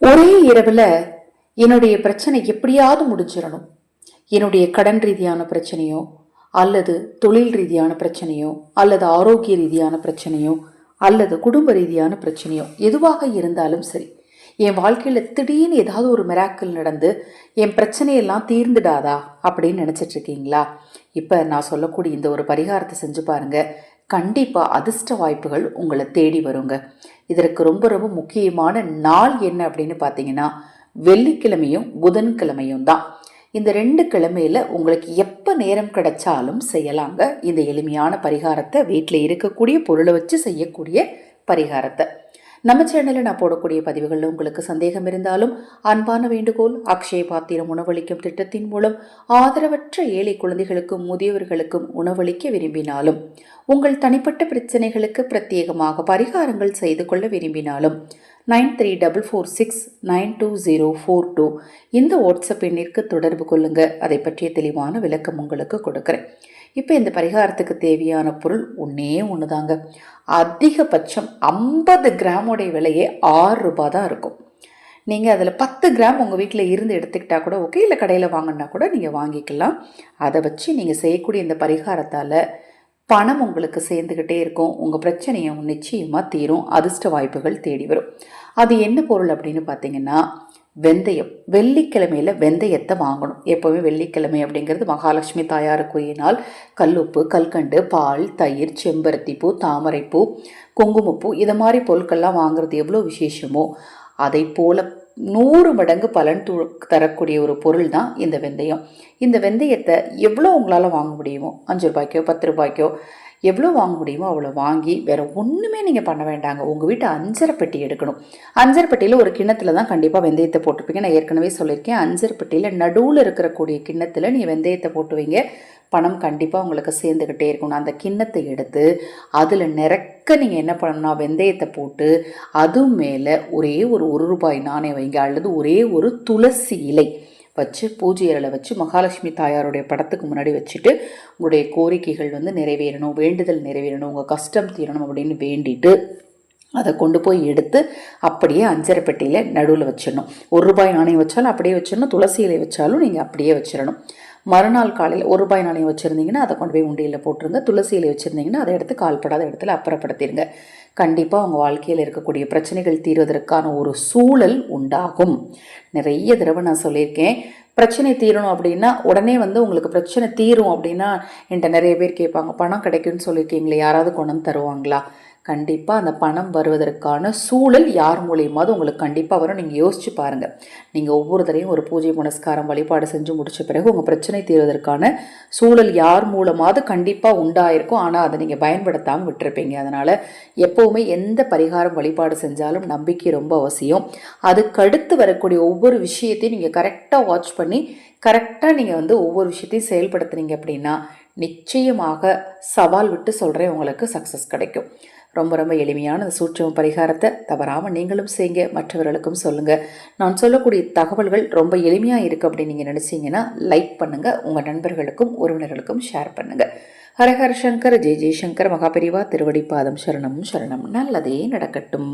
ஒரே இரவுல என்னுடைய பிரச்சனை எப்படியாவது முடிஞ்சிடணும். என்னுடைய கடன் ரீதியான பிரச்சனையோ அல்லது தொழில் ரீதியான பிரச்சனையோ அல்லது ஆரோக்கிய ரீதியான பிரச்சனையோ அல்லது குடும்ப ரீதியான பிரச்சனையோ எதுவாக இருந்தாலும் சரி, என் வாழ்க்கையில் திடீர்னு ஏதாவது ஒரு மிராக்கிள் நடந்து என் பிரச்சனையெல்லாம் தீர்ந்துடாதா அப்படின்னு நினச்சிட்டு இருக்கீங்களா? இப்போ நான் சொல்லக்கூடிய இந்த ஒரு பரிகாரத்தை செஞ்சு பாருங்க. கண்டிப்பாக அதிர்ஷ்ட வாய்ப்புகள் உங்களை தேடி வருங்க. இதற்கு ரொம்ப ரொம்ப முக்கியமான நாள் என்ன அப்படின்னு பார்த்தீங்கன்னா, வெள்ளிக்கிழமையும் புதன்கிழமையும் தான். இந்த 2 கிழமையில உங்களுக்கு எப்போ நேரம் கிடைச்சாலும் செய்யலாங்க இந்த எளிமையான பரிகாரத்தை. வீட்டில் இருக்கக்கூடிய பொருளை வச்சு செய்யக்கூடிய பரிகாரத்தை. நம்ம சேனலில் நான் போடக்கூடிய பதிவுகளில் உங்களுக்கு சந்தேகம் இருந்தாலும் அன்பான வேண்டுகோள், அக்ஷய பாத்திரம் உணவளிக்கும் திட்டத்தின் மூலம் ஆதரவற்ற ஏழை குழந்தைகளுக்கும் முதியவர்களுக்கும் உணவளிக்க விரும்பினாலும், உங்கள் தனிப்பட்ட பிரச்சனைகளுக்கு பிரத்யேகமாக பரிகாரங்கள் செய்து கொள்ள விரும்பினாலும் 9344692042 இந்த வாட்ஸ்அப் எண்ணிற்கு தொடர்பு கொள்ளுங்க. அதை பற்றிய தெளிவான விளக்கம் உங்களுக்கு கொடுக்குறேன். இப்போ இந்த பரிகாரத்துக்கு தேவையான பொருள் ஒன்று தாங்க. அதிகபட்சம் 50 கிராமோடைய விலையே 6 ரூபாய் தான் இருக்கும். நீங்கள் அதில் 10 கிராம் உங்கள் வீட்டில் இருந்து எடுத்துக்கிட்டால் கூட ஓகே, இல்லை கடையில் வாங்கினா கூட நீங்கள் வாங்கிக்கலாம். அதை வச்சு நீங்கள் செய்யக்கூடிய இந்த பரிகாரத்தால் பணம் உங்களுக்கு சேர்ந்துக்கிட்டே இருக்கும். உங்கள் பிரச்சனையும் நிச்சயமாக தீரும். அதிர்ஷ்ட வாய்ப்புகள் தேடி வரும். அது என்ன பொருள் அப்படின்னு பார்த்தீங்கன்னா, வெந்தயம். வெள்ளிக்கிழமையில் வெந்தயத்தை வாங்கணும். எப்போவுமே வெள்ளிக்கிழமை அப்படிங்கிறது மகாலட்சுமி தாயாருக்குரிய நாள். கல்லுப்பு, கல்கண்டு, பால், தயிர், செம்பருத்தி பூ, தாமரைப்பூ, குங்குமப்பூ இதை மாதிரி பொருட்கள்லாம் வாங்குறது எவ்வளோ விசேஷமோ அதை போல் 100 மடங்கு பலன் தரக்கூடிய ஒரு பொருள் தான் இந்த வெந்தயம். இந்த வெந்தயத்தை எவ்வளோ உங்களால் வாங்க முடியுமோ, 5 ரூபாய்க்கோ 10 ரூபாய்க்கோ எவ்வளோ வாங்க முடியுமோ அவ்வளோ வாங்கி வேறு ஒன்றுமே நீங்கள் பண்ண வேண்டாங்க. உங்கள் வீட்டு அஞ்சரை பெட்டி எடுக்கணும். அஞ்சரை பெட்டியில் ஒரு கிண்ணத்தில் தான் கண்டிப்பாக வெந்தயத்தை போட்டுப்பீங்க. நான் ஏற்கனவே சொல்லியிருக்கேன், அஞ்சரை பெட்டியில் நடுவில் இருக்கக்கூடிய கிண்ணத்தில் நீங்கள் வெந்தயத்தை போட்டு வைங்க. பணம் கண்டிப்பாக உங்களுக்கு சேர்ந்துக்கிட்டே இருக்கணும். அந்த கிண்ணத்தை எடுத்து அதில் நிறக்க நீங்கள் என்ன பண்ணணும்னா வெந்தயத்தை போட்டு அது மேலே ஒரே ஒரு ரூபாய் நாணயம் வைங்க, அல்லது ஒரே ஒரு துளசி இலை வச்சு பூஜை அறையில் வச்சு மகாலட்சுமி தாயாருடைய படத்துக்கு முன்னாடி வச்சுட்டு உங்களுடைய கோரிக்கைகள் நிறைவேறணும், வேண்டுதல் நிறைவேறணும், உங்கள் கஷ்டம் தீரணும் அப்படின்னு வேண்டிட்டு அதை கொண்டு போய் எடுத்து அப்படியே அஞ்சரை பெட்டியில் நடுவில் வச்சிடணும். 1 ரூபாய் நாணயம் வச்சாலும் அப்படியே வச்சிடணும், துளசி இலை வச்சாலும் நீங்கள் அப்படியே வச்சிடணும். மறுநாள் காலையில் 1 ரூபாய் நாணயம் வச்சுருந்தீங்கன்னா அதை கொண்டு போய் உண்டியில் போட்டுருங்க. துளசி இலை வச்சுருந்தீங்கன்னா அதை எடுத்து கால்படாத இடத்துல அப்புறப்படுத்திடுங்க. கண்டிப்பாக உங்கள் வாழ்க்கையில் இருக்கக்கூடிய பிரச்சனைகள் தீர்வதற்கான ஒரு சூழல் உண்டாகும். நிறைய தடவை நான் சொல்லியிருக்கேன், பிரச்சனை தீரணும் அப்படின்னா உடனே உங்களுக்கு பிரச்சனை தீரும் அப்படின்னா என்கிட்ட நிறைய பேர் கேட்பாங்க, பணம் கிடைக்கும்னு சொல்லியிருக்கீங்களே, யாராவது கொண்டு வந்து தருவாங்களா? கண்டிப்பாக அந்த பணம் வருவதற்கான சூழல் யார் மூலியமாவது உங்களுக்கு கண்டிப்பாக வரும். நீங்கள் யோசிச்சு பாருங்கள். நீங்கள் ஒவ்வொரு தடையும் ஒரு பூஜை புனஸ்காரம் வழிபாடு செஞ்சு முடித்த பிறகு உங்கள் பிரச்சனை தீர்வதற்கான சூழல் யார் மூலமாவது கண்டிப்பாக உண்டாயிருக்கும். ஆனால் அதை நீங்கள் பயன்படுத்தாமல் விட்டுருப்பீங்க. அதனால் எப்போவுமே எந்த பரிகாரம் வழிபாடு செஞ்சாலும் நம்பிக்கை ரொம்ப அவசியம். அதுக்கடுத்து வரக்கூடிய ஒவ்வொரு விஷயத்தையும் நீங்கள் கரெக்டாக வாட்ச் பண்ணி கரெக்டாக நீங்கள் ஒவ்வொரு விஷயத்தையும் செயல்படுத்துனீங்க அப்படின்னா நிச்சயமாக சவால் விட்டு சொல்கிறேன், உங்களுக்கு சக்ஸஸ் கிடைக்கும். ரொம்ப ரொம்ப எளிமையான அந்த சூட்சம பரிகாரத்தை தவறாமல் நீங்களும் செய்யுங்க, மற்றவர்களுக்கும் சொல்லுங்கள். நான் சொல்லக்கூடிய தகவல்கள் ரொம்ப எளிமையாக இருக்குது அப்படின்னு நீங்கள் நினச்சிங்கன்னா லைக் பண்ணுங்கள், உங்கள் நண்பர்களுக்கும் உறவினர்களுக்கும் ஷேர் பண்ணுங்கள். ஹரஹர சங்கர், ஜெய் ஜெய்சங்கர், மகாபெரிவா திருவடி பாதம் சரணம் சரணம். நல்லதே நடக்கட்டும்.